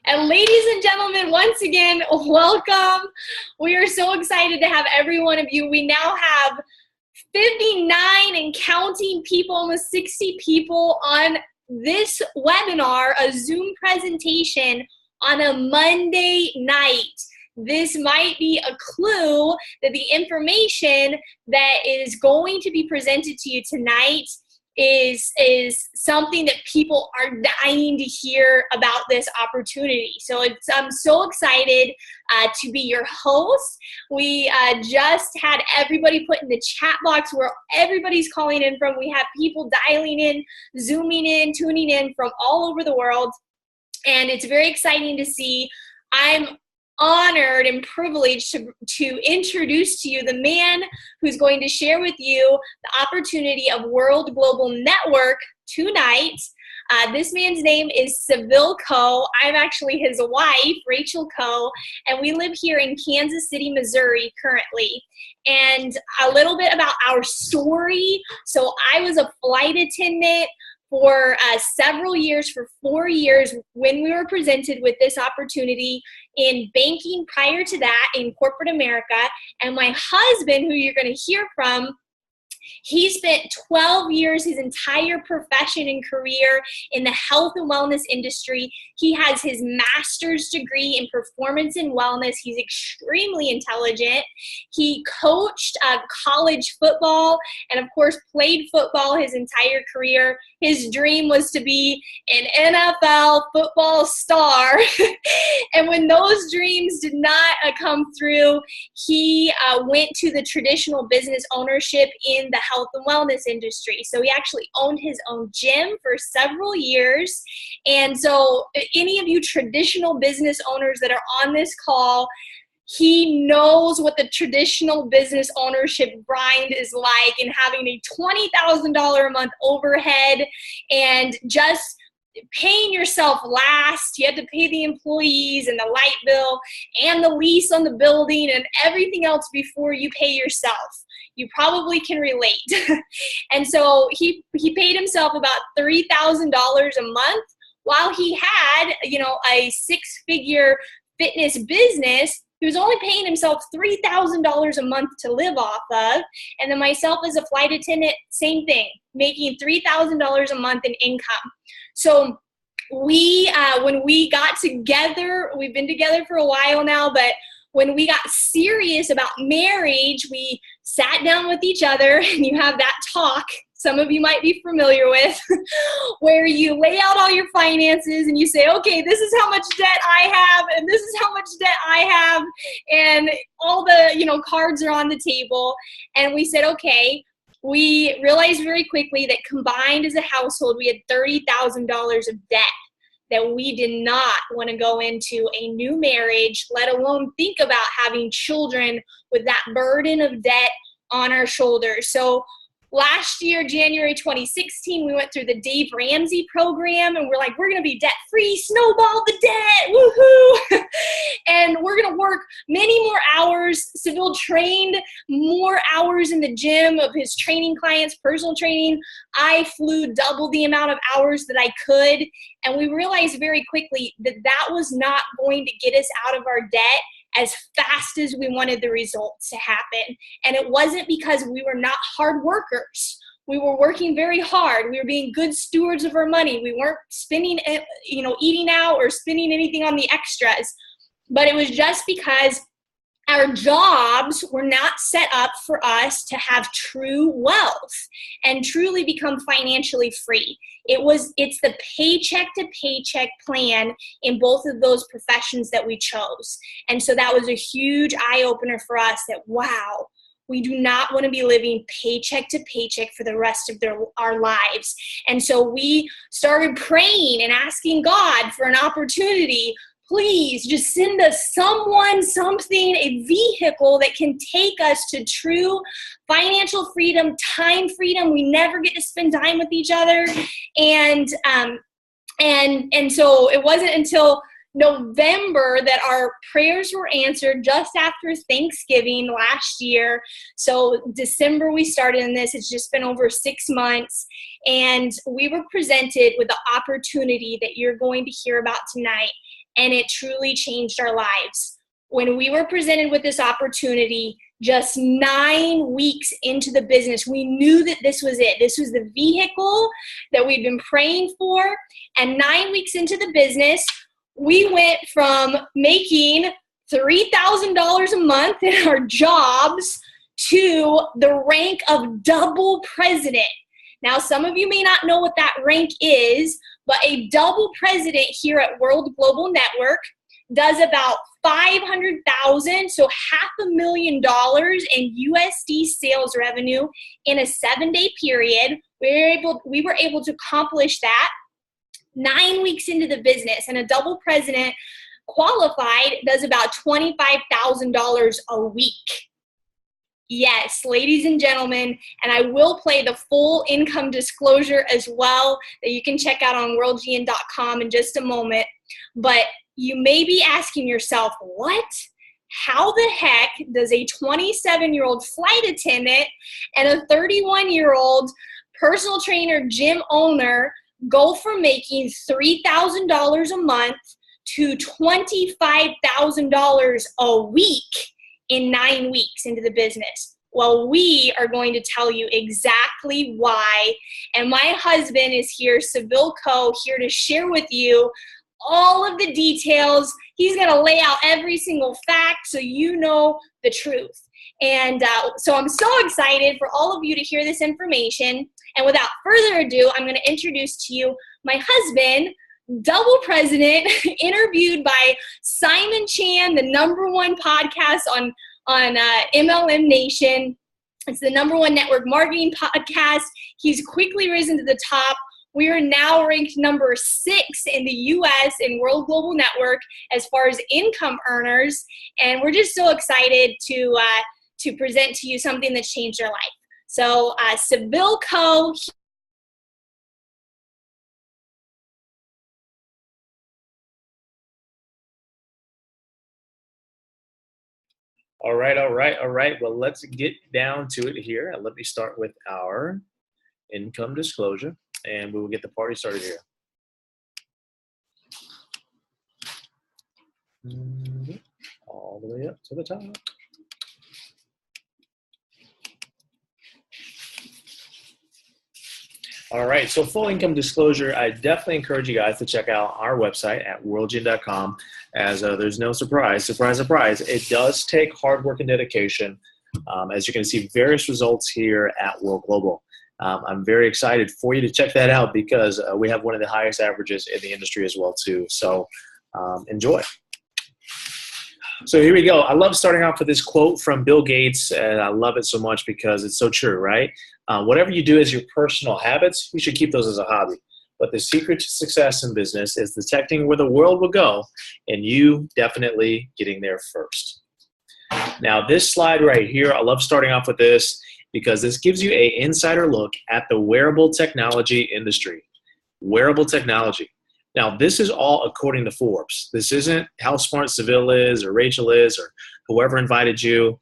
And ladies and gentlemen, once again, welcome. We are so excited to have every one of you. We now have 59 and counting people, almost 60 people on this webinar, a Zoom presentation on a Monday night. This might be a clue that the information that is going to be presented to you tonight is something that people are dying to hear about this opportunity. So I'm so excited to be your host. We just had everybody put in the chat box where everybody's calling in from. We have people dialing in, zooming in, tuning in from all over the world. And it's very exciting to see. I'm honored and privileged to introduce to you the man who's going to share with you the opportunity of World Global Network tonight. This man's name is Seville. I'm actually his wife, Rachaell, and we live here in Kansas City, Missouri currently. And a little bit about our story. So I was a flight attendant for several years, for 4 years, when we were presented with this opportunity in banking prior to that in corporate America. And my husband, who you're going to hear from, he spent 12 years, his entire profession and career in the health and wellness industry. He has his master's degree in performance and wellness. He's extremely intelligent. He coached college football and, of course, played football his entire career. His dream was to be an NFL football star. And when those dreams did not come through, he went to the traditional business ownership in the health and wellness industry. So he actually owned his own gym for several years. And so any of you traditional business owners that are on this call, he knows what the traditional business ownership grind is like, and having a $20,000 a month overhead and just paying yourself last. You had to pay the employees and the light bill and the lease on the building and everything else before you pay yourself. You probably can relate. And so he paid himself about $3,000 a month while he had, a six-figure fitness business. He was only paying himself $3,000 a month to live off of. And then myself as a flight attendant, same thing, making $3,000 a month in income. So when we got together, we've been together for a while now, but when we got serious about marriage, we sat down with each other, and you have that talk some of you might be familiar with, where you lay out all your finances and you say, okay, this is how much debt I have, and this is how much debt I have, and all the cards are on the table. And we said, okay, we realized very quickly that combined as a household, we had $30,000 of debt that we did not want to go into a new marriage, let alone think about having children with that burden of debt on our shoulders. So last year, January 2016, we went through the Dave Ramsey program, and we're like, we're going to be debt-free, snowball the debt, woohoo! And we're going to work many more hours. Seville trained more hours in the gym of his training clients, personal training. I flew double the amount of hours that I could, and we realized very quickly that that was not going to get us out of our debt as fast as we wanted the results to happen. And it wasn't because we were not hard workers. We were working very hard. We were being good stewards of our money. We weren't spending, eating out or spending anything on the extras. But it was just because our jobs were not set up for us to have true wealth and truly become financially free. It's the paycheck to paycheck plan in both of those professions that we chose. And so that was a huge eye opener for us that, wow, we do not want to be living paycheck to paycheck for the rest of our lives. And so we started praying and asking God for an opportunity. Please just send us someone, something, a vehicle that can take us to true financial freedom, time freedom. We never get to spend time with each other. And so it wasn't until November that our prayers were answered, just after Thanksgiving last year. So December we started in this. It's just been over 6 months. And we were presented with the opportunity that you're going to hear about tonight. and it truly changed our lives. When we were presented with this opportunity, just 9 weeks into the business, we knew that this was it. This was the vehicle that we'd been praying for. And 9 weeks into the business, we went from making $3,000 a month in our jobs to the rank of double president. Now, some of you may not know what that rank is, but a double president here at World Global Network does about $500,000, so $500,000 in USD sales revenue in a 7-day period. We were able to accomplish that 9 weeks into the business, and a double president qualified does about $25,000 a week. Yes, ladies and gentlemen, and I will play the full income disclosure as well that you can check out on worldgn.com in just a moment. But you may be asking yourself, what? How the heck does a 27-year-old flight attendant and a 31-year-old personal trainer gym owner go from making $3,000 a month to $25,000 a week in 9 weeks into the business? Well, we are going to tell you exactly why. And my husband is here, Seville here to share with you all of the details. He's going to lay out every single fact so you know the truth. And so I'm so excited for all of you to hear this information. And without further ado, I'm going to introduce to you my husband, double president, interviewed by Simon Chan, the #1 podcast on MLM Nation. It's the #1 network marketing podcast. He's quickly risen to the top. We are now ranked number 6 in the U.S. in World Global Network as far as income earners, and we're just so excited to present to you something that's changed our life. So, Seville Co. All right. Well, let's get down to it here. Let me start with our income disclosure, and we will get the party started here. All the way up to the top. All right, so full income disclosure, I definitely encourage you guys to check out our website at worldgn.com, as there's no surprise, it does take hard work and dedication. As you can see, various results here at World Global. I'm very excited for you to check that out because we have one of the highest averages in the industry as well too. So enjoy. So here we go. I love starting off with this quote from Bill Gates, and I love it so much because it's so true, right? Whatever you do as your personal habits, you should keep those as a hobby. But the secret to success in business is detecting where the world will go and you definitely getting there first. Now, this slide right here, I love starting off with this because this gives you an insider look at the wearable technology industry. Wearable technology. Now, this is all according to Forbes. This isn't how smart Seville is or Rachaell is or whoever invited you.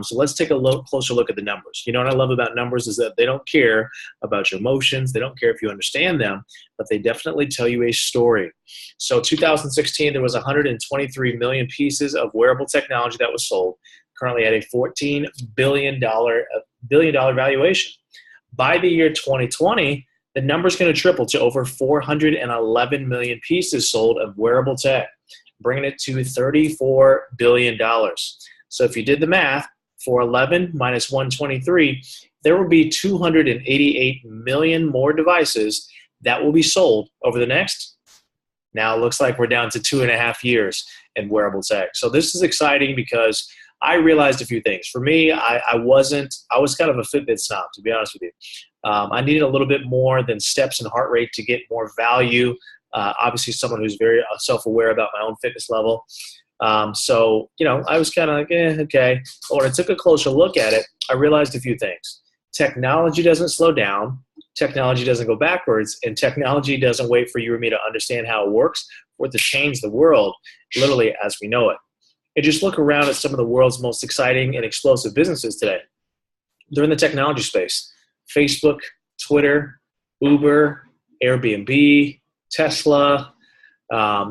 So let's take a closer look at the numbers. You know what I love about numbers is that they don't care about your emotions. They don't care if you understand them, but they definitely tell you a story. So 2016, there was 123 million pieces of wearable technology that was sold, currently at a $14 billion valuation. By the year 2020, the number's going to triple to over 411 million pieces sold of wearable tech, bringing it to $34 billion. So if you did the math, 411 minus 123, there will be 288 million more devices that will be sold over the next, now it looks like we're down to 2.5 years in wearable tech. So this is exciting because I realized a few things. For me, I was kind of a Fitbit snob, to be honest with you. I needed a little bit more than steps and heart rate to get more value. Obviously, someone who's very self-aware about my own fitness level. So, you know, I was kind of like, okay. But when I took a closer look at it, I realized a few things. Technology doesn't slow down. Technology doesn't go backwards. And technology doesn't wait for you or me to understand how it works or to change the world, literally as we know it. And just look around at some of the world's most exciting and explosive businesses today. They're in the technology space. Facebook, Twitter, Uber, Airbnb, Tesla,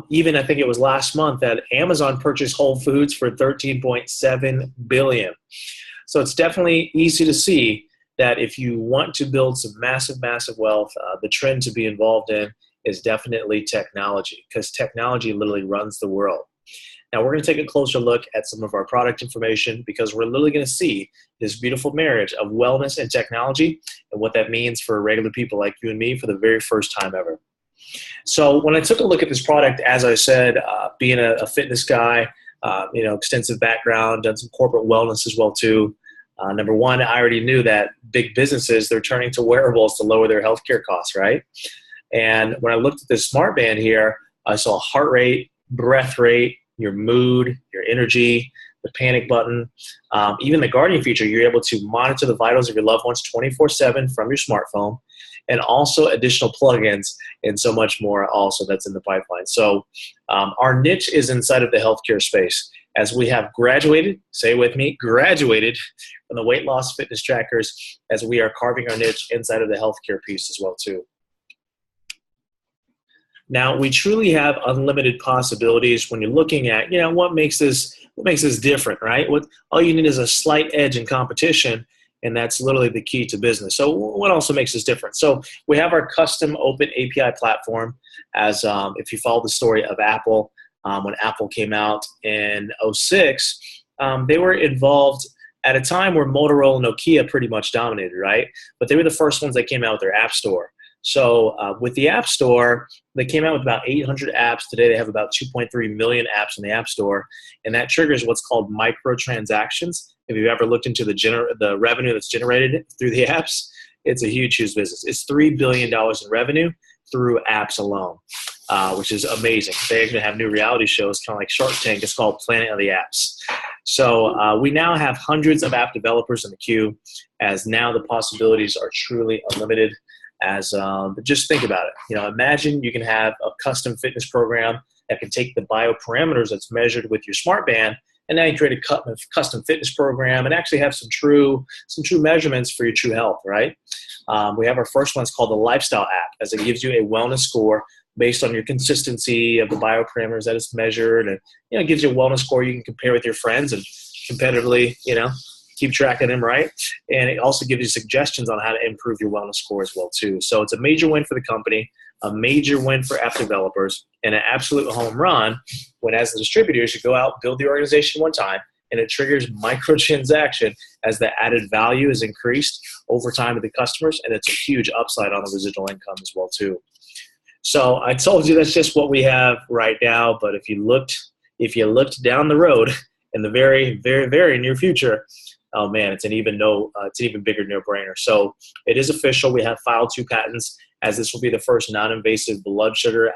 Even I think it was last month that Amazon purchased Whole Foods for $13.7 billion. So it's definitely easy to see that if you want to build some massive, massive wealth, the trend to be involved in is definitely technology, because technology literally runs the world. Now we're going to take a closer look at some of our product information, because we're literally going to see this beautiful marriage of wellness and technology and what that means for regular people like you and me for the very first time ever. So when I took a look at this product, as I said, being a fitness guy, extensive background, done some corporate wellness as well too. Number one, I already knew that big businesses, they're turning to wearables to lower their healthcare costs, right? And when I looked at this smart band here, I saw heart rate, breath rate, your mood, your energy, the panic button, even the guardian feature. You're able to monitor the vitals of your loved ones 24/7 from your smartphone, and also additional plugins and so much more also that's in the pipeline. So our niche is inside of the healthcare space, as we have graduated, say with me, graduated from the weight loss fitness trackers, as we are carving our niche inside of the healthcare piece as well too. Now, we truly have unlimited possibilities when you're looking at, what makes this different, right? All you need is a slight edge in competition, and that's literally the key to business. So what also makes us different? So we have our custom open API platform, as if you follow the story of Apple, when Apple came out in 2006, they were involved at a time where Motorola and Nokia pretty much dominated, right? But they were the first ones that came out with their App Store. So with the App Store, they came out with about 800 apps. Today they have about 2.3 million apps in the App Store, and that triggers what's called microtransactions. If you've ever looked into the revenue that's generated through the apps, it's a huge, huge business. It's $3 billion in revenue through apps alone, which is amazing. They actually have new reality shows, kind of like Shark Tank. It's called Planet of the Apps. So we now have hundreds of app developers in the queue, as now the possibilities are truly unlimited. But just think about it. Imagine you can have a custom fitness program that can take the bioparameters that's measured with your smart band, and now you create a custom fitness program and actually have some true measurements for your true health, right? We have our first one. It's called the Lifestyle app, as it gives you a wellness score based on your consistency of the bioparameters that it's measured, and it gives you a wellness score you can compare with your friends and competitively, keep track of them, right? And it also gives you suggestions on how to improve your wellness score as well too. So it's a major win for the company, a major win for app developers, and an absolute home run when, as the distributors, you go out, build the organization one time, and it triggers microtransaction as the added value is increased over time to the customers, and it's a huge upside on the residual income as well too. So I told you that's just what we have right now, but if you looked down the road in the very, very, very near future, oh man, it's an even bigger no-brainer. So it is official. We have filed 2 patents, as this will be the first non-invasive blood sugar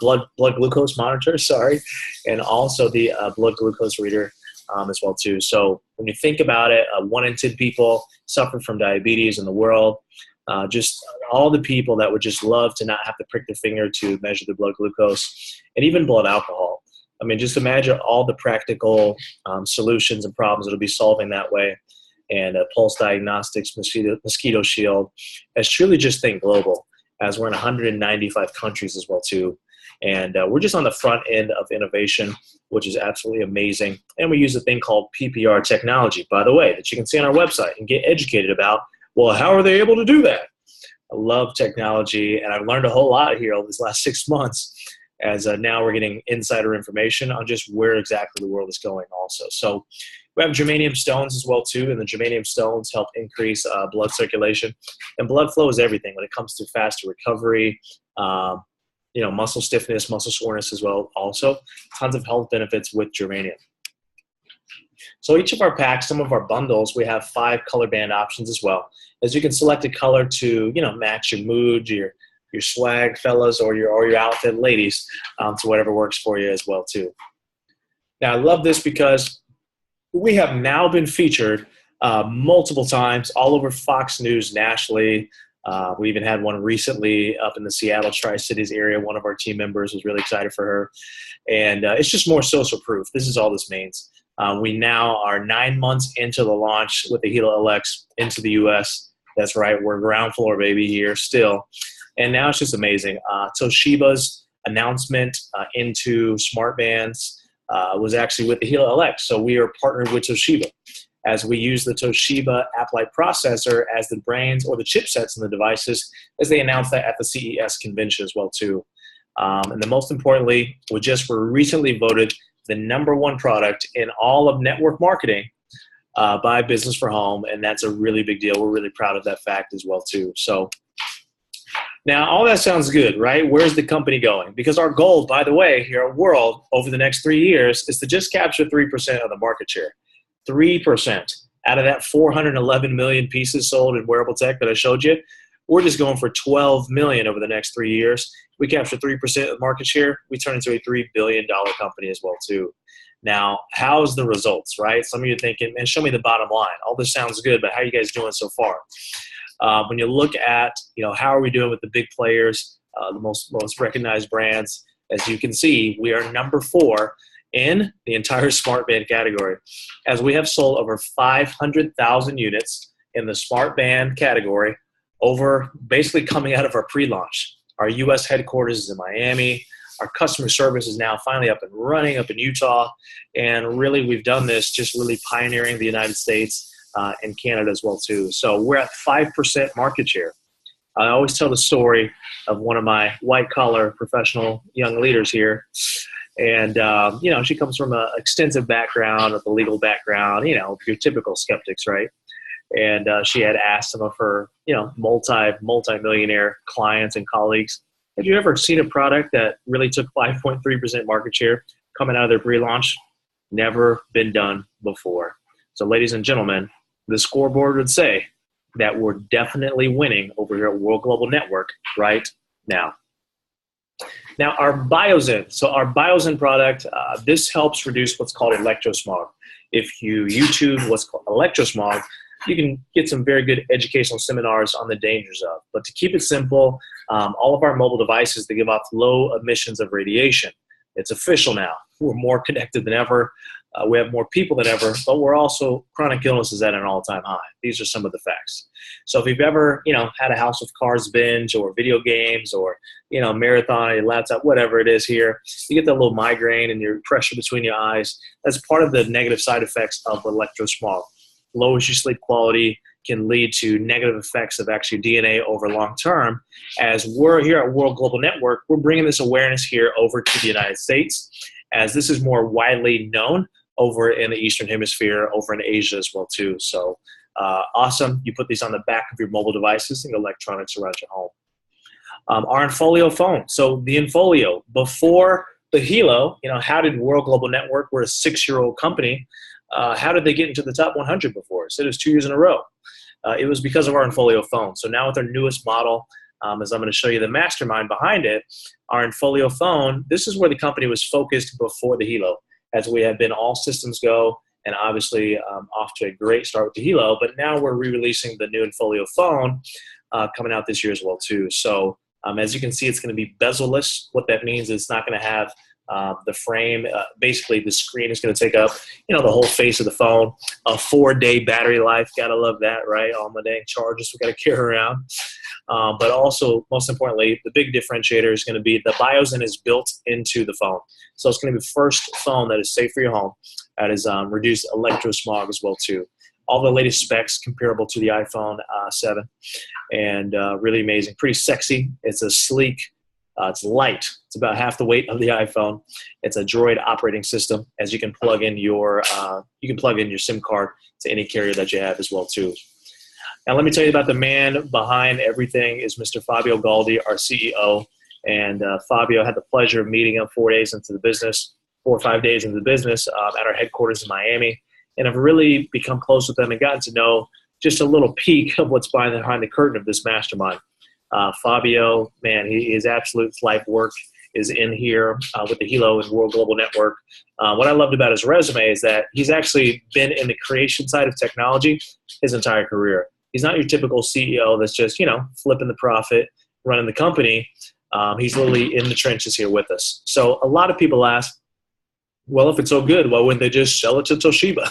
blood glucose monitor, and also the blood glucose reader as well too. So when you think about it, 1 in 10 people suffer from diabetes in the world. Just all the people that would just love to not have to prick their finger to measure the blood glucose, and even blood alcohol. I mean, just imagine all the practical solutions and problems that'll be solving that way. And Pulse Diagnostics, Mosquito Shield, as truly just think global, as we're in 195 countries as well too. And we're just on the front end of innovation, which is absolutely amazing. And we use a thing called PPR technology, by the way, that you can see on our website and get educated about. Well, how are they able to do that? I love technology, and I've learned a whole lot here over these last 6 months, as now we're getting insider information on just where exactly the world is going also. So we have germanium stones as well too, and the germanium stones help increase blood circulation. And blood flow is everything when it comes to faster recovery, muscle stiffness, muscle soreness as well also. Tons of health benefits with germanium. So each of our packs, some of our bundles, we have 5 color band options as well, as you can select a color to match your mood, your swag, fellas, or your outfit, ladies, to whatever works for you as well too. Now I love this because we have now been featured multiple times all over Fox News nationally. We even had one recently up in the Seattle Tri-Cities area. One of our team members was really excited for her. And it's just more social proof. This is all this means. We now are 9 months into the launch with the Gila LX into the U.S. That's right. We're ground floor, baby, here still. And now it's just amazing. Toshiba's announcement into smart bands was actually with the Hilo LX. So we are partnered with Toshiba, as we use the Toshiba Applied processor as the brains or the chipsets in the devices, as they announced that at the CES convention as well too. And then most importantly, we just were recently voted the #1 product in all of network marketing by Business for Home, and that's a really big deal. We're really proud of that fact as well too. So now all that sounds good, right? Where's the company going? Because our goal, by the way, here at World over the next 3 years is to just capture 3% of the market share. 3% out of that 411 million pieces sold in wearable tech that I showed you. We're just going for 12 million over the next 3 years. We capture 3% of market share, we turn into a $3 billion company as well too. Now, how's the results, right? Some of you are thinking, man, show me the bottom line. All this sounds good, but how are you guys doing so far? When you look at, how are we doing with the big players, the most recognized brands, as you can see, we are #4 in the entire smart band category, as we have sold over 500,000 units in the smart band category, over basically coming out of our pre-launch. Our U.S. headquarters is in Miami. Our customer service is now finally up and running up in Utah. And really, we've done this just really pioneering the United States and Canada as well too. So we're at 5% market share. I always tell the story of one of my white-collar professional young leaders here. And, she comes from an extensive background, with a legal background, your typical skeptics, right? And she had asked some of her, multi-millionaire clients and colleagues, have you ever seen a product that really took 5.3% market share coming out of their pre-launch? Never been done before. So ladies and gentlemen, the scoreboard would say that we're definitely winning over here at World Global Network right now. Now, our BioZen. So our BioZen product, this helps reduce what's called electrosmog. If you YouTube what's called electrosmog, you can get some very good educational seminars on the dangers of. But to keep it simple, all of our mobile devices, they give off low emissions of radiation. It's official now. We're more connected than ever. We have more people than ever, but we're also, chronic illness is at an all-time high. These are some of the facts. So if you've ever, had a House of Cards binge or video games or, marathon on your laptop, whatever it is here, you get that little migraine and your pressure between your eyes. That's part of the negative side effects of electrosmog. Lowers your sleep quality, can lead to negative effects of actually DNA over long term. As we're here at World Global Network, we're bringing this awareness here over to the United States, as this is more widely known over in the Eastern Hemisphere, over in Asia as well too. So awesome. You put these on the back of your mobile devices and electronics around your home. Our Infolio phone. So the Infolio, before the Hilo, how did World Global Network, we're a 6-year-old company, how did they get into the top 100 before? So it was 2 years in a row. It was because of our Infolio phone. So now with our newest model, as I'm going to show you the mastermind behind it, our Infolio phone, this is where the company was focused before the Hilo, as we have been all systems go, and obviously off to a great start with the Hilo. But now we're re-releasing the new Infolio phone coming out this year as well too. So as you can see, it's going to be bezel-less. What that means is it's not going to have the frame. Basically, the screen is going to take up, the whole face of the phone. A 4-day battery life. Gotta love that, right? All my dang charges we got to carry around. But also, most importantly, the big differentiator is going to be the BioZen is built into the phone. So it's going to be the first phone that is safe for your home, that is reduced electrosmog as well too. All the latest specs comparable to the iPhone 7, and really amazing, pretty sexy. It's a sleek, it's light. It's about half the weight of the iPhone. It's a Droid operating system, as you can plug in your SIM card to any carrier that you have as well too. Now let me tell you about the man behind everything is Mr. Fabio Galdi, our CEO. And Fabio had the pleasure of meeting him 4 days into the business, 4 or 5 days into the business at our headquarters in Miami. And I've really become close with them and gotten to know just a little peek of what's behind the curtain of this mastermind. Fabio, man, his absolute life work is in here with the Hilo and World Global Network. What I loved about his resume is that he's actually been in the creation side of technology his entire career. He's not your typical CEO that's just, flipping the profit, running the company. He's literally in the trenches here with us. So a lot of people ask, well, if it's so good, why wouldn't they just sell it to Toshiba?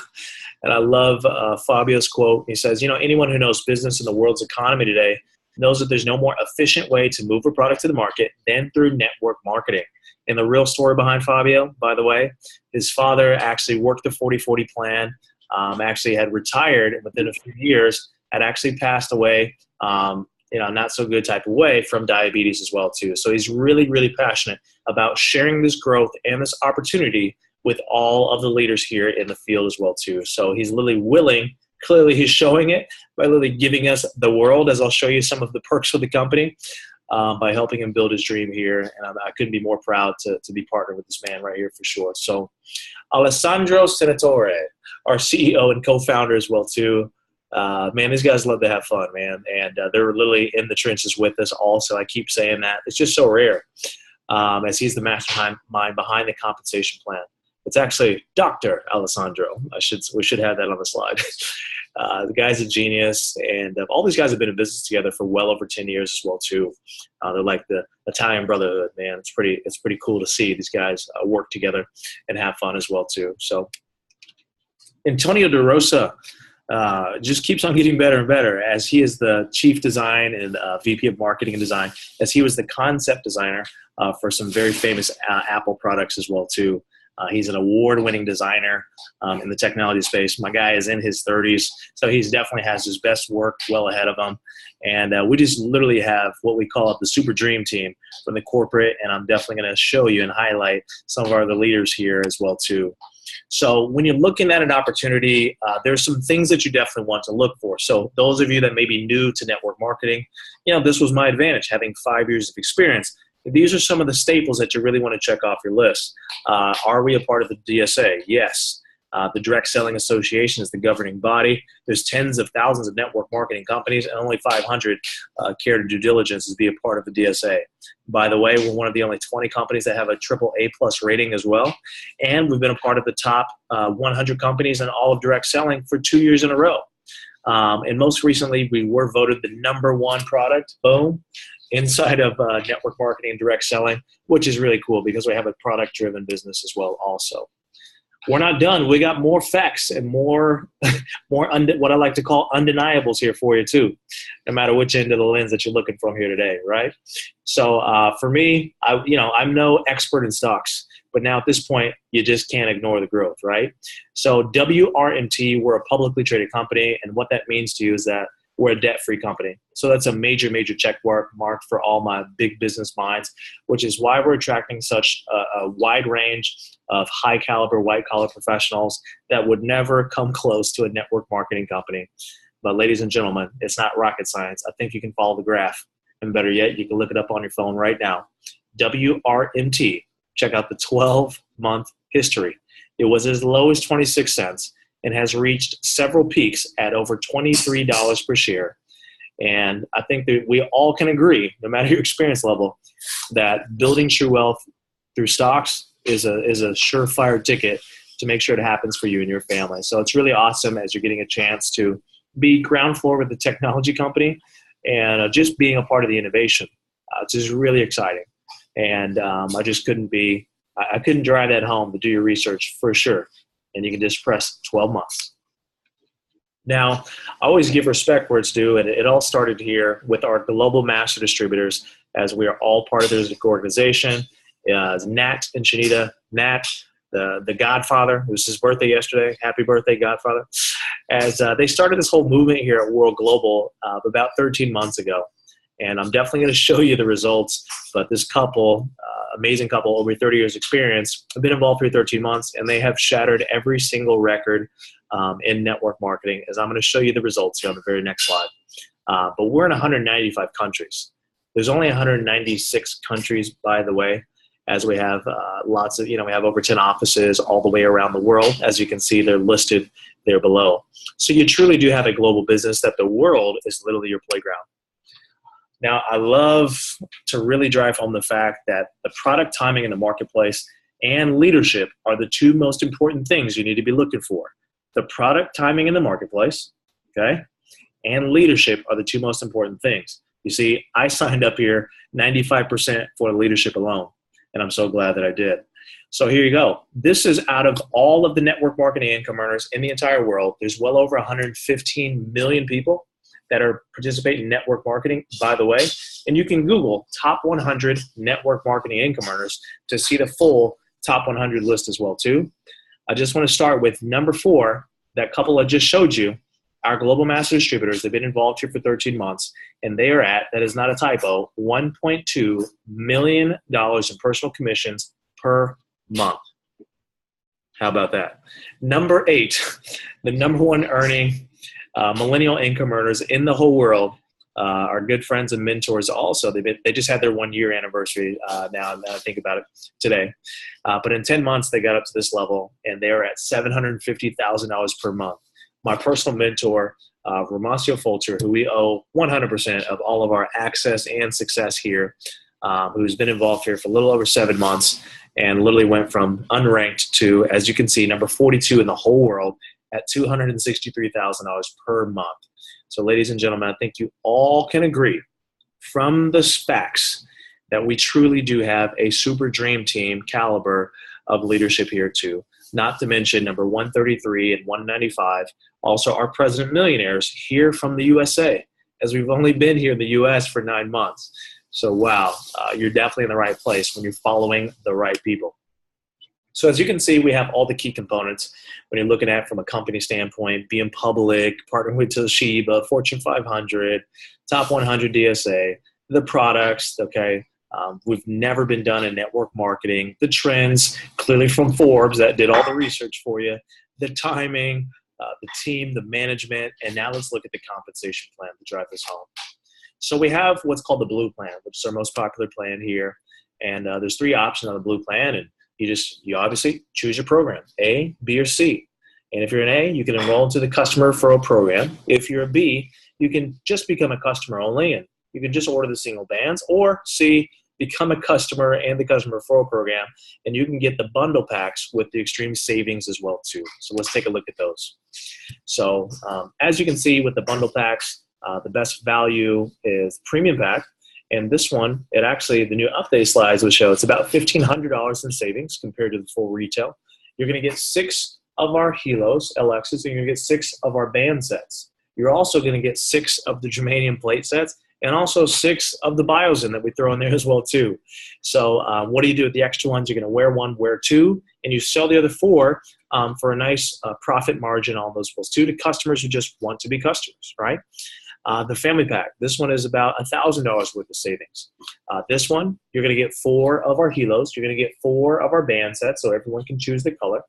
And I love Fabio's quote. He says, anyone who knows business in the world's economy today knows that there's no more efficient way to move a product to the market than through network marketing. And the real story behind Fabio, by the way, his father actually worked the 40/40 plan, actually had retired within a few years, had actually passed away, not so good type of way from diabetes as well too. So he's really, really passionate about sharing this growth and this opportunity with all of the leaders here in the field as well too. So he's literally willing, clearly he's showing it by literally giving us the world, as I'll show you some of the perks of the company, by helping him build his dream here. And I couldn't be more proud to be partnered with this man right here for sure. So Alessandro Senatore, our CEO and co-founder as well too. Man, these guys love to have fun, man. And they're literally in the trenches with us also. I keep saying that. It's just so rare, as he's the mastermind behind the compensation plan. It's actually Dr. Alessandro. We should have that on the slide. The guy's a genius, and all these guys have been in business together for well over 10 years as well too. They're like the Italian brotherhood, man. It's pretty cool to see these guys work together and have fun as well too. So Antonio De Rosa just keeps on getting better and better, as he is the chief design and VP of marketing and design, as he was the concept designer for some very famous Apple products as well too. He's an award-winning designer in the technology space. My guy is in his 30s, so he's definitely has his best work well ahead of him. And we just literally have what we call the super dream team from the corporate, and I'm definitely going to show you and highlight some of our other leaders here as well too. So when you're looking at an opportunity, there's some things that you definitely want to look for. So those of you that may be new to network marketing, this was my advantage, having 5 years of experience. These are some of the staples that you really want to check off your list. Are we a part of the DSA? Yes. The Direct Selling Association is the governing body. There's tens of thousands of network marketing companies, and only 500 care to due diligence to be a part of the DSA. By the way, we're one of the only 20 companies that have a triple A+ rating as well. And we've been a part of the top 100 companies in all of direct selling for 2 years in a row. And most recently, we were voted the #1 product, boom, inside of network marketing and direct selling, which is really cool because we have a product-driven business as well also. We're not done. We got more facts and more what I like to call undeniables here for you too, no matter which end of the lens that you're looking from here today, right? So for me, I'm no expert in stocks, but now at this point, you just can't ignore the growth, right? So WRMT, we're a publicly traded company, and what that means to you is that we're a debt-free company. So that's a major, major check mark for all my big business minds, which is why we're attracting such a wide range of high-caliber, white-collar professionals that would never come close to a network marketing company. But ladies and gentlemen, it's not rocket science. I think you can follow the graph. And better yet, you can look it up on your phone right now. WRMT, check out the 12-month history. It was as low as 26 cents. And has reached several peaks at over $23 per share. And I think that we all can agree, no matter your experience level, that building true wealth through stocks is a surefire ticket to make sure it happens for you and your family. So it's really awesome as you're getting a chance to be ground floor with the technology company and just being a part of the innovation. It's just really exciting. And I just couldn't drive that home to do your research for sure. And you can just press 12 months. Now, I always give respect where it's due, and it all started here with our global master distributors, as we are all part of this organization. Nat and Shanita. Nat, the Godfather, it was his birthday yesterday. Happy birthday, Godfather. As they started this whole movement here at World Global about 13 months ago. And I'm definitely going to show you the results, but this couple, amazing couple, over 30 years experience, have been involved for 13 months, and they have shattered every single record in network marketing, as I'm going to show you the results here on the very next slide. But we're in 195 countries. There's only 196 countries, by the way, as we have we have over 10 offices all the way around the world. As you can see, they're listed there below. So you truly do have a global business that the world is literally your playground. Now, I love to really drive home the fact that the product timing in the marketplace and leadership are the two most important things you need to be looking for. The product timing in the marketplace, okay, and leadership are the two most important things. You see, I signed up here 95% for leadership alone, and I'm so glad that I did. So here you go. This is out of all of the network marketing income earners in the entire world. There's well over 115 million people that are participating in network marketing, by the way. And you can Google top 100 network marketing income earners to see the full top 100 list as well too. I just want to start with number 4, that couple I just showed you, our global master distributors. They've been involved here for 13 months, and they are at, that is not a typo, $1.2 million in personal commissions per month. How about that? Number 8, the number 1 earning millennial income earners in the whole world, our good friends and mentors also. They just had their 1-year anniversary now I think about it today. But in 10 months, they got up to this level, and they are at $750,000 per month. My personal mentor, Rachaell Fulcher, who we owe 100% of all of our access and success here, who's been involved here for a little over 7 months and literally went from unranked to, as you can see, number 42 in the whole world at $263,000 per month. So ladies and gentlemen, I think you all can agree from the facts that we truly do have a super dream team caliber of leadership here too. Not to mention number 133 and 195, also our president millionaires here from the USA, as we've only been here in the US for 9 months. So wow, you're definitely in the right place when you're following the right people. So as you can see, we have all the key components when you're looking at from a company standpoint, being public, partnering with Toshiba, Fortune 500, top 100 DSA, the products, okay. We've never been done in network marketing, the trends, clearly from Forbes that did all the research for you, the timing, the team, the management, and now let's look at the compensation plan to drive this home. So we have what's called the Blue Plan, which is our most popular plan here. And there's 3 options on the Blue Plan, and you obviously choose your program, A, B, or C. And if you're an A, you can enroll into the customer referral program. If you're a B, you can just become a customer only, and you can just order the single bands. Or C, become a customer and the customer referral program, and you can get the bundle packs with the extreme savings as well too. So let's take a look at those. So as you can see with the bundle packs, the best value is premium pack. And this one, it actually, the new update slides will show it's about $1,500 in savings compared to the full retail. You're going to get 6 of our Helos, LXs, and you're going to get 6 of our band sets. You're also going to get 6 of the germanium plate sets, and also 6 of the bios in that we throw in there as well too. So what do you do with the extra ones? You're going to wear 1, wear 2, and you sell the other 4 for a nice profit margin on those ones too to customers who just want to be customers, right? The family pack, this one is about $1,000 worth of savings. This one, you're going to get 4 of our Helos. You're going to get 4 of our band sets, so everyone can choose the color.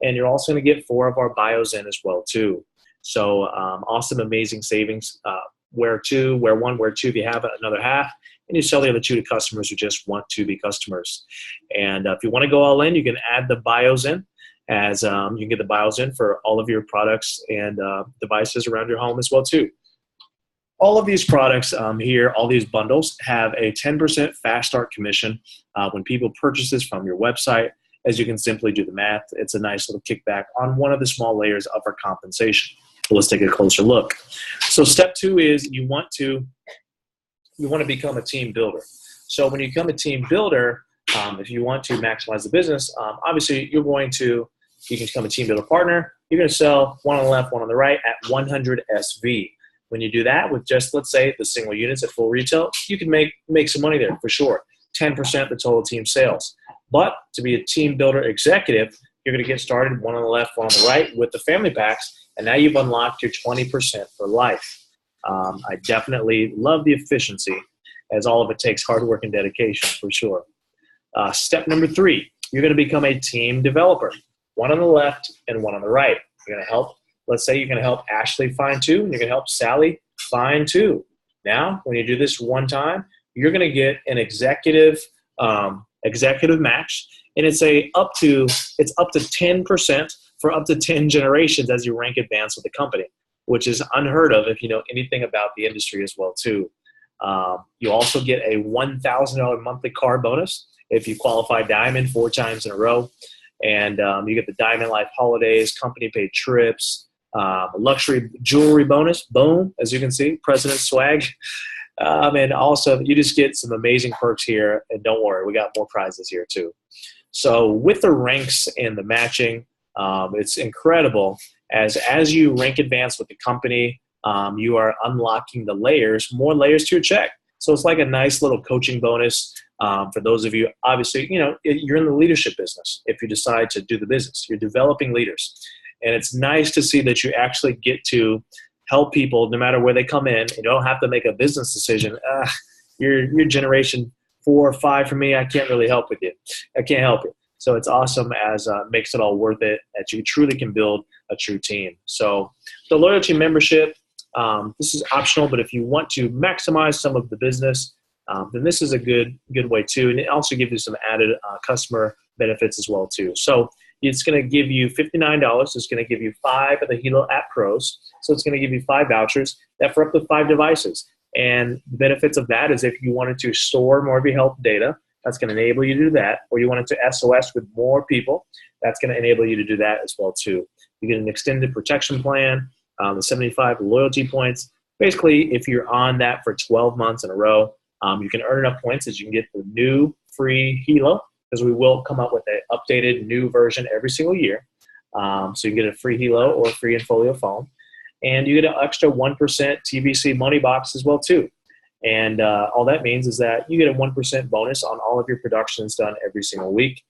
And you're also going to get 4 of our bios in as well too. So awesome, amazing savings. Wear 2, wear 1, wear 2 if you have another half, and you sell the other 2 to customers who just want to be customers. And if you want to go all in, you can add the bios in, as you can get the bios in for all of your products and devices around your home as well too. All of these products here, all these bundles have a 10% fast start commission when people purchase this from your website. As you can simply do the math, it's a nice little kickback on one of the small layers of our compensation. So let's take a closer look. So step 2 is you want to become a team builder. So when you become a team builder, if you want to maximize the business, obviously you can become a team builder partner. You're going to sell 1 on the left, 1 on the right at 100 SV. When you do that with just, let's say, the single units at full retail, you can make some money there for sure. 10% of the total team sales. But to be a team builder executive, you're going to get started 1 on the left, 1 on the right with the family packs, and now you've unlocked your 20% for life. I definitely love the efficiency, as all of it takes hard work and dedication for sure. Step number 3, you're going to become a team developer. 1 on the left and 1 on the right. You're going to help. Let's say you're going to help Ashley find 2, and you're going to help Sally find 2. Now, when you do this one time, you're going to get an executive match, and it's up to 10% for up to 10 generations as you rank advanced with the company, which is unheard of if you know anything about the industry as well too. You also get a $1,000 monthly car bonus if you qualify Diamond 4 times in a row, and you get the Diamond Life holidays, company paid trips, luxury jewelry bonus, boom, as you can see, President swag. And also you just get some amazing perks here, and don't worry, we got more prizes here too. So with the ranks and the matching, it's incredible as you rank advance with the company, you are unlocking the layers, more layers to your check. So it's like a nice little coaching bonus for those of you. Obviously, you're in the leadership business. If you decide to do the business, you're developing leaders. And it's nice to see that you actually get to help people no matter where they come in. You don't have to make a business decision. You're generation 4 or 5 for me. I can't really help with you. I can't help you. So it's awesome as makes it all worth it that you truly can build a true team. So the loyalty membership, this is optional, but if you want to maximize some of the business, then this is a good way too. And it also gives you some added customer benefits as well too. So it's going to give you $59. It's going to give you 5 of the Hilo App Pros. So it's going to give you 5 vouchers that for up to 5 devices. And the benefits of that is if you wanted to store more of your health data, that's going to enable you to do that. Or you wanted to SOS with more people, that's going to enable you to do that as well too. You get an extended protection plan, the 75 loyalty points. Basically, if you're on that for 12 months in a row, you can earn enough points that you can get the new free Hilo, because we will come up with an updated new version every single year. So you can get a free Hilo or a free Infolio phone. And you get an extra 1% TVC money box as well too. And all that means is that you get a 1% bonus on all of your productions done every single week.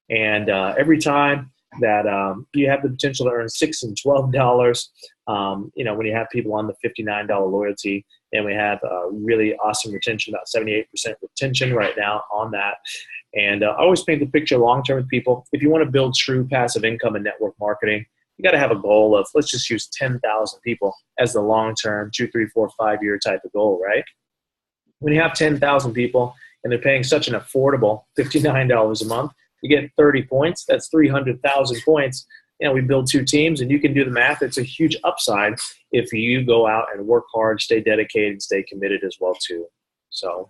And every time that you have the potential to earn $6 and $12, when you have people on the $59 loyalty, and we have really awesome retention, about 78% retention right now on that. And I always paint the picture long-term with people. If you want to build true passive income in network marketing, you got to have a goal of, let's just use 10,000 people as the long-term 2, 3, 4, 5-year type of goal, right? When you have 10,000 people and they're paying such an affordable $59 a month, you get 30 points. That's 300,000 points. We build 2 teams, and you can do the math. It's a huge upside if you go out and work hard, stay dedicated, stay committed as well too. So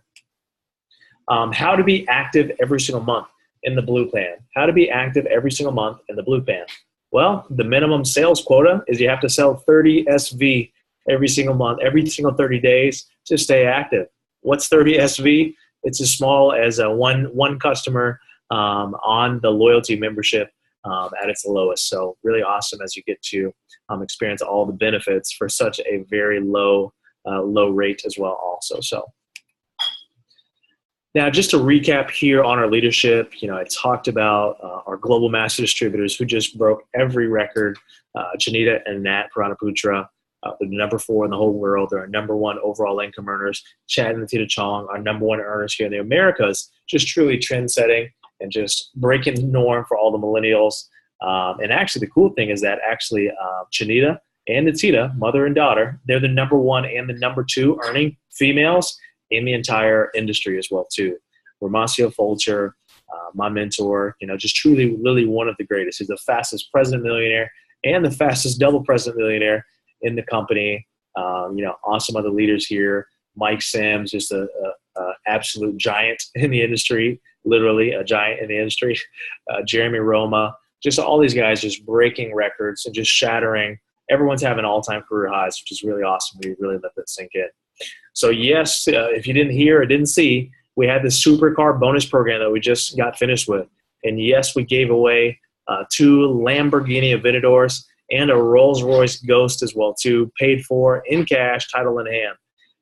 how to be active every single month in the blue plan. How to be active every single month in the blue plan. Well, the minimum sales quota is you have to sell 30 SV every single month, every single 30 days to stay active. What's 30 SV? It's as small as one customer on the loyalty membership at its lowest. So really awesome as you get to experience all the benefits for such a very low rate as well also. So now just to recap here on our leadership, I talked about our global master distributors who just broke every record. Janita and Nat Puranaputra, they're number 4 in the whole world. They're our number 1 overall income earners. Chad and Tita Chong, our number 1 earners here in the Americas, just truly trend setting and just breaking the norm for all the millennials. And actually the cool thing is that actually Janita and Natita, mother and daughter, they're the number 1 and the number 2 earning females in the entire industry as well too. Ramasio Fulcher, my mentor, just truly really one of the greatest. He's the fastest president millionaire and the fastest double president millionaire in the company. Awesome other leaders here. Mike Sims, just a absolute giant in the industry, literally a giant in the industry. Jeremy Roma, just all these guys just breaking records and just shattering. Everyone's having all-time career highs, which is really awesome. We really let that sink in. So yes, if you didn't hear or didn't see, we had this supercar bonus program that we just got finished with. And yes, we gave away 2 Lamborghini Aventadors and a Rolls-Royce Ghost as well too, paid for in cash, title in hand.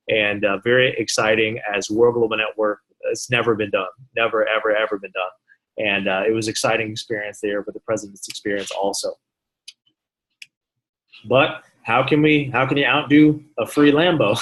And very exciting as World Global Network. It's never been done, never, ever, ever been done. And it was an exciting experience there, but the president's experience also. But how can you outdo a free Lambo?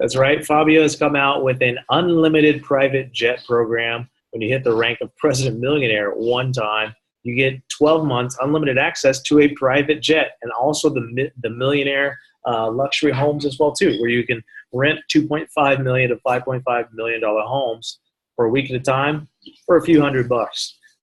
That's right. Fabio has come out with an unlimited private jet program. When you hit the rank of president millionaire one time, you get 12 months unlimited access to a private jet, and also the millionaire luxury homes as well too, where you can rent $2.5 million to $5.5 million homes for a week at a time for a few $100.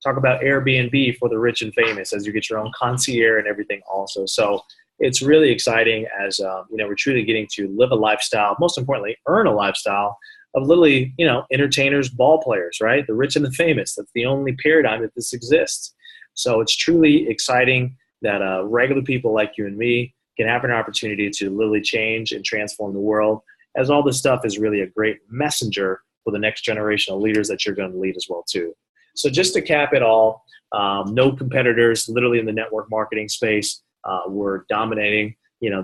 Talk about Airbnb for the rich and famous, as you get your own concierge and everything also. So it's really exciting as we're truly getting to live a lifestyle, most importantly, earn a lifestyle of literally, entertainers, ball players, right? The rich and the famous. That's the only paradigm that this exists. So it's truly exciting that regular people like you and me can have an opportunity to literally change and transform the world, as all this stuff is really a great messenger for the next generation of leaders that you're going to lead as well too. So just to cap it all, no competitors literally in the network marketing space. We're dominating,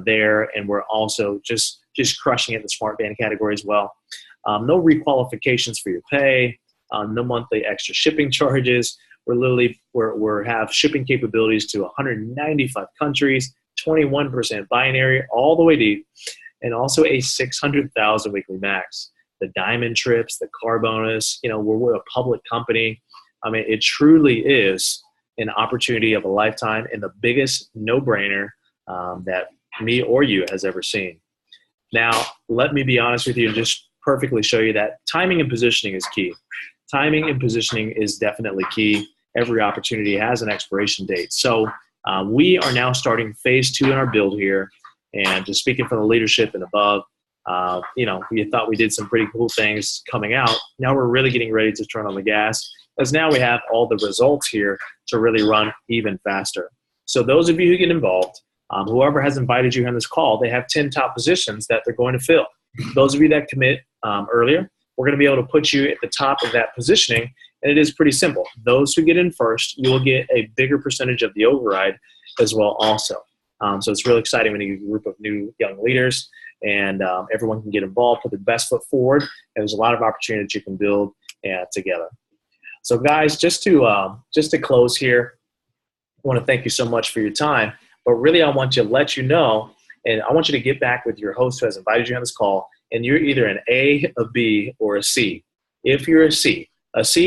there, and we're also just crushing it in the smart band category as well. No requalifications for your pay, no monthly extra shipping charges. We're have shipping capabilities to 195 countries, 21% binary, all the way deep, and also a 600,000 weekly max. The diamond trips, the car bonus, we're a public company. I mean, it truly is an opportunity of a lifetime and the biggest no-brainer that me or you has ever seen. Now, let me be honest with you and just perfectly show you that timing and positioning is key. Timing and positioning is definitely key. Every opportunity has an expiration date. So we are now starting phase 2 in our build here. And just speaking from the leadership and above, we thought we did some pretty cool things coming out. Now we're really getting ready to turn on the gas, because now we have all the results here to really run even faster. So those of you who get involved, whoever has invited you on this call, they have 10 top positions that they're going to fill. Those of you that commit earlier, we're going to be able to put you at the top of that positioning, and it is pretty simple. Those who get in first, you will get a bigger percentage of the override as well also. So it's really exciting when you get a group of new young leaders, and everyone can get involved, put their best foot forward, and there's a lot of opportunity that you can build together. So guys, just to close here, I want to thank you so much for your time, but really I want to let you know, and I want you to get back with your host who has invited you on this call, and you're either an A, a B, or a C. If you're a C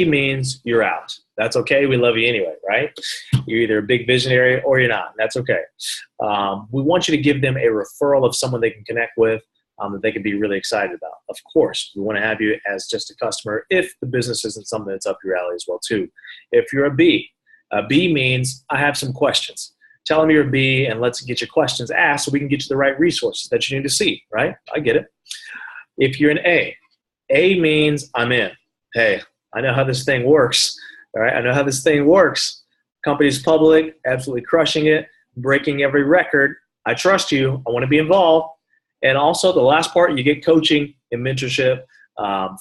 means you're out. That's okay. We love you anyway, right? You're either a big visionary or you're not. That's okay. We want you to give them a referral of someone they can connect with that they can be really excited about. Of course, we want to have you as just a customer if the business isn't something that's up your alley as well too. If you're a B means I have some questions. Tell them you're a B and let's get your questions asked so we can get you the right resources that you need to see, right? I get it. If you're an A means I'm in. Hey, I know how this thing works. All right, I know how this thing works. Company's public, absolutely crushing it, breaking every record. I trust you. I want to be involved. And also the last part, you get coaching and mentorship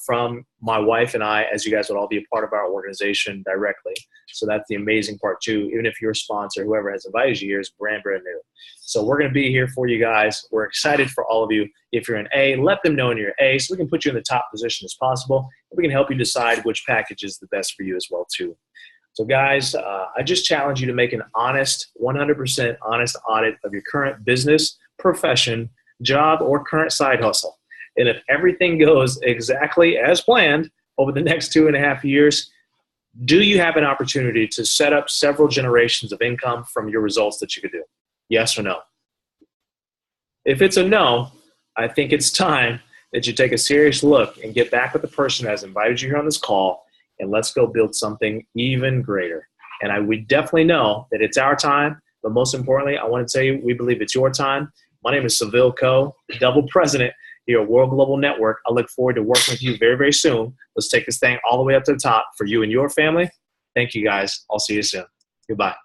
from my wife and I, as you guys would all be a part of our organization directly. So that's the amazing part too. Even if you're a sponsor, whoever has invited you here is brand new. So we're going to be here for you guys. We're excited for all of you. If you're an A, let them know you're A so we can put you in the top position as possible. We can help you decide which package is the best for you as well too. So guys, I just challenge you to make an honest, 100% honest audit of your current business, profession, job, or current side hustle. And if everything goes exactly as planned over the next 2.5 years, do you have an opportunity to set up several generations of income from your results that you could do? Yes or no? If it's a no, I think it's time that you take a serious look and get back with the person who has invited you here on this call, and let's go build something even greater. And we definitely know that it's our time, but most importantly, I want to tell you, we believe it's your time. My name is Seville Co., double president here at World Global Network. I look forward to working with you very, very soon. Let's take this thing all the way up to the top for you and your family. Thank you, guys. I'll see you soon. Goodbye.